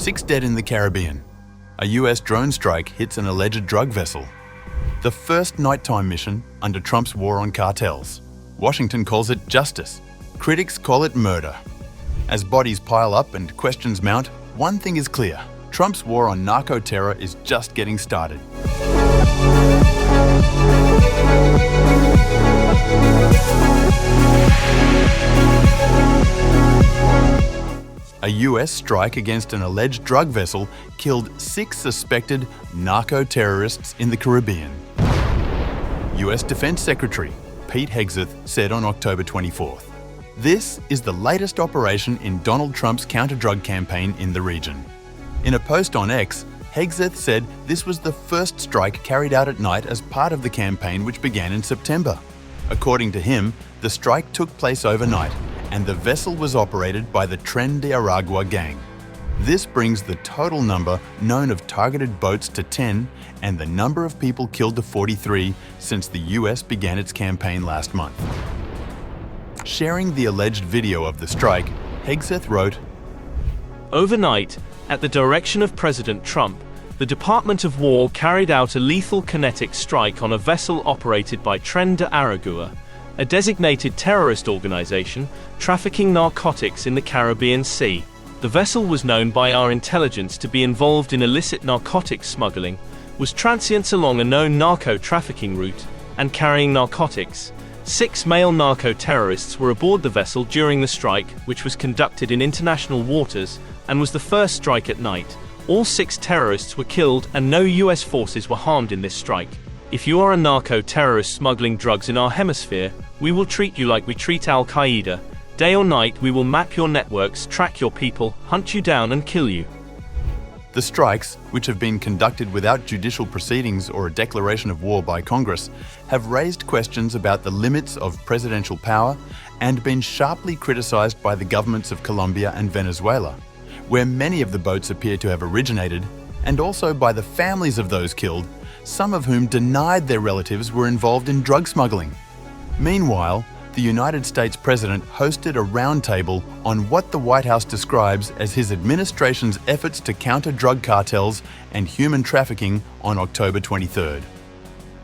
6 dead in the Caribbean. A US drone strike hits an alleged drug vessel. The first nighttime mission under Trump's war on cartels. Washington calls it justice. Critics call it murder. As bodies pile up and questions mount, one thing is clear: Trump's war on narco-terror is just getting started. A US strike against an alleged drug vessel killed 6 suspected narco-terrorists in the Caribbean. US Defense Secretary Pete Hegseth said on October 24th. This is the latest operation in Donald Trump's counter-drug campaign in the region. In a post on X, Hegseth said this was the first strike carried out at night as part of the campaign, which began in September. According to him, the strike took place overnight, and the vessel was operated by the Tren de Aragua gang. This brings the total number known of targeted boats to 10 and the number of people killed to 43 since the US began its campaign last month. Sharing the alleged video of the strike, Hegseth wrote, "Overnight, at the direction of President Trump, the Department of War carried out a lethal kinetic strike on a vessel operated by Tren de Aragua, a designated terrorist organization trafficking narcotics in the Caribbean Sea. The vessel was known by our intelligence to be involved in illicit narcotics smuggling, was transients along a known narco-trafficking route, and carrying narcotics. 6 male narco-terrorists were aboard the vessel during the strike, which was conducted in international waters and was the first strike at night. All 6 terrorists were killed and no US forces were harmed in this strike. If you are a narco-terrorist smuggling drugs in our hemisphere, we will treat you like we treat Al-Qaeda. Day or night, we will map your networks, track your people, hunt you down and kill you." The strikes, which have been conducted without judicial proceedings or a declaration of war by Congress, have raised questions about the limits of presidential power and been sharply criticized by the governments of Colombia and Venezuela, where many of the boats appear to have originated, and also by the families of those killed, some of whom denied their relatives were involved in drug smuggling. Meanwhile, the United States President hosted a roundtable on what the White House describes as his administration's efforts to counter drug cartels and human trafficking on October 23rd.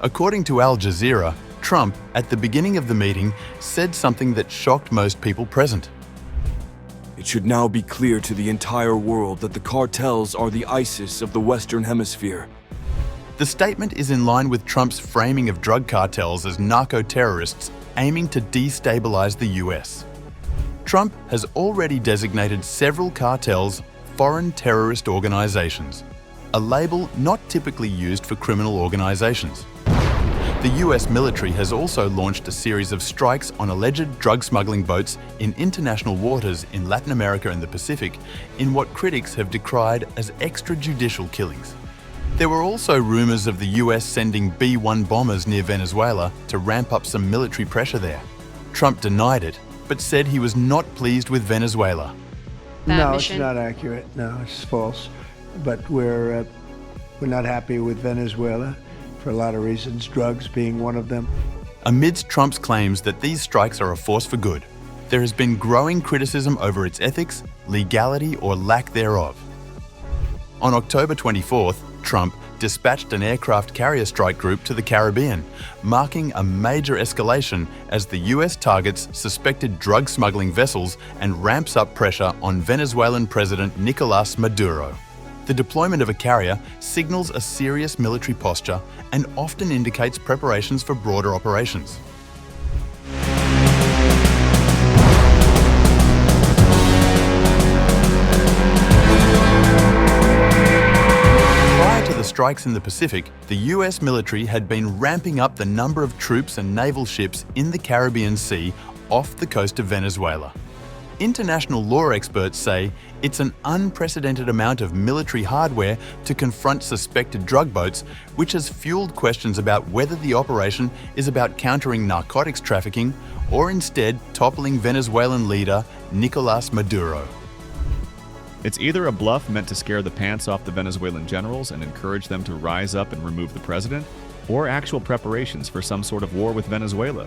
According to Al Jazeera, Trump, at the beginning of the meeting, said something that shocked most people present. "It should now be clear to the entire world that the cartels are the ISIS of the Western Hemisphere." The statement is in line with Trump's framing of drug cartels as narco-terrorists aiming to destabilize the US. Trump has already designated several cartels foreign terrorist organizations, a label not typically used for criminal organizations. The US military has also launched a series of strikes on alleged drug smuggling boats in international waters in Latin America and the Pacific in what critics have decried as extrajudicial killings. There were also rumors of the US sending B-1 bombers near Venezuela to ramp up some military pressure there. Trump denied it, but said he was not pleased with Venezuela. No, it's not accurate. No, it's false. But we're not happy with Venezuela for a lot of reasons, drugs being one of them. Amidst Trump's claims that these strikes are a force for good, there has been growing criticism over its ethics, legality, or lack thereof. On October 24th, Trump dispatched an aircraft carrier strike group to the Caribbean, marking a major escalation as the US targets suspected drug smuggling vessels and ramps up pressure on Venezuelan President Nicolás Maduro. The deployment of a carrier signals a serious military posture and often indicates preparations for broader operations. Strikes in the Pacific, the US military had been ramping up the number of troops and naval ships in the Caribbean Sea off the coast of Venezuela. International law experts say it's an unprecedented amount of military hardware to confront suspected drug boats, which has fueled questions about whether the operation is about countering narcotics trafficking or instead toppling Venezuelan leader Nicolás Maduro. It's either a bluff meant to scare the pants off the Venezuelan generals and encourage them to rise up and remove the president, or actual preparations for some sort of war with Venezuela.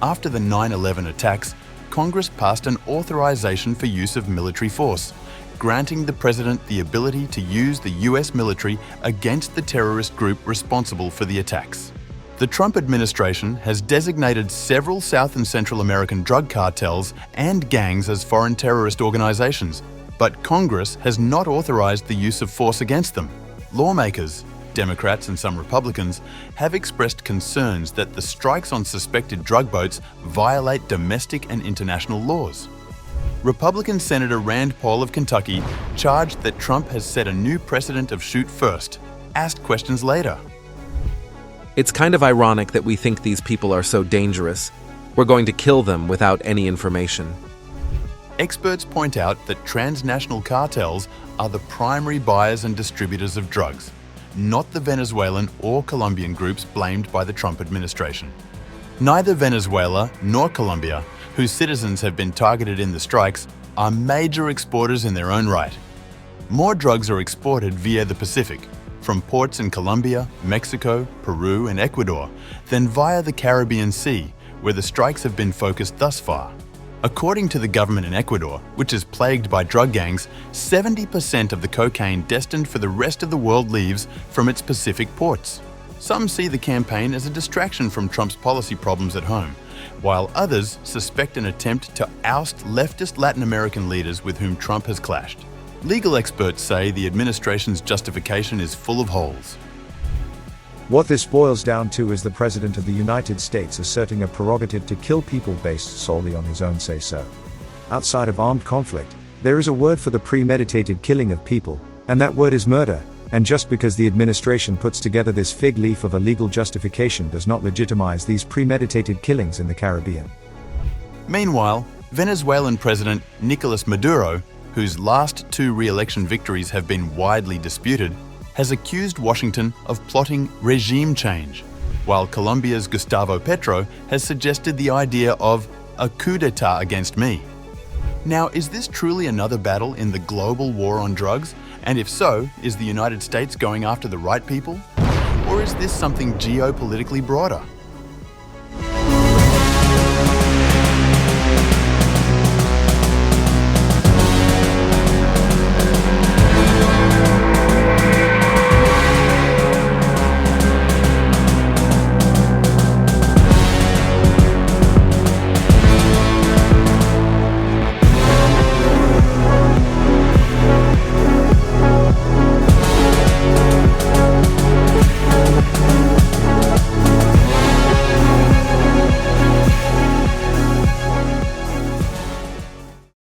After the 9/11 attacks, Congress passed an authorization for use of military force, granting the president the ability to use the US military against the terrorist group responsible for the attacks. The Trump administration has designated several South and Central American drug cartels and gangs as foreign terrorist organizations, but Congress has not authorized the use of force against them. Lawmakers, Democrats and some Republicans, have expressed concerns that the strikes on suspected drug boats violate domestic and international laws. Republican Senator Rand Paul of Kentucky charged that Trump has set a new precedent of shoot first, ask questions later. It's kind of ironic that we think these people are so dangerous. We're going to kill them without any information. Experts point out that transnational cartels are the primary buyers and distributors of drugs, not the Venezuelan or Colombian groups blamed by the Trump administration. Neither Venezuela nor Colombia, whose citizens have been targeted in the strikes, are major exporters in their own right. More drugs are exported via the Pacific, from ports in Colombia, Mexico, Peru, and Ecuador, than via the Caribbean Sea, where the strikes have been focused thus far. According to the government in Ecuador, which is plagued by drug gangs, 70% of the cocaine destined for the rest of the world leaves from its Pacific ports. Some see the campaign as a distraction from Trump's policy problems at home, while others suspect an attempt to oust leftist Latin American leaders with whom Trump has clashed. Legal experts say the administration's justification is full of holes. What this boils down to is the President of the United States asserting a prerogative to kill people based solely on his own say-so. Outside of armed conflict, there is a word for the premeditated killing of people, and that word is murder, and just because the administration puts together this fig leaf of a legal justification does not legitimize these premeditated killings in the Caribbean. Meanwhile, Venezuelan President Nicolas Maduro, whose last two re-election victories have been widely disputed, has accused Washington of plotting regime change, while Colombia's Gustavo Petro has suggested the idea of a coup d'etat against me. Now, is this truly another battle in the global war on drugs? And if so, is the United States going after the right people? Or is this something geopolitically broader?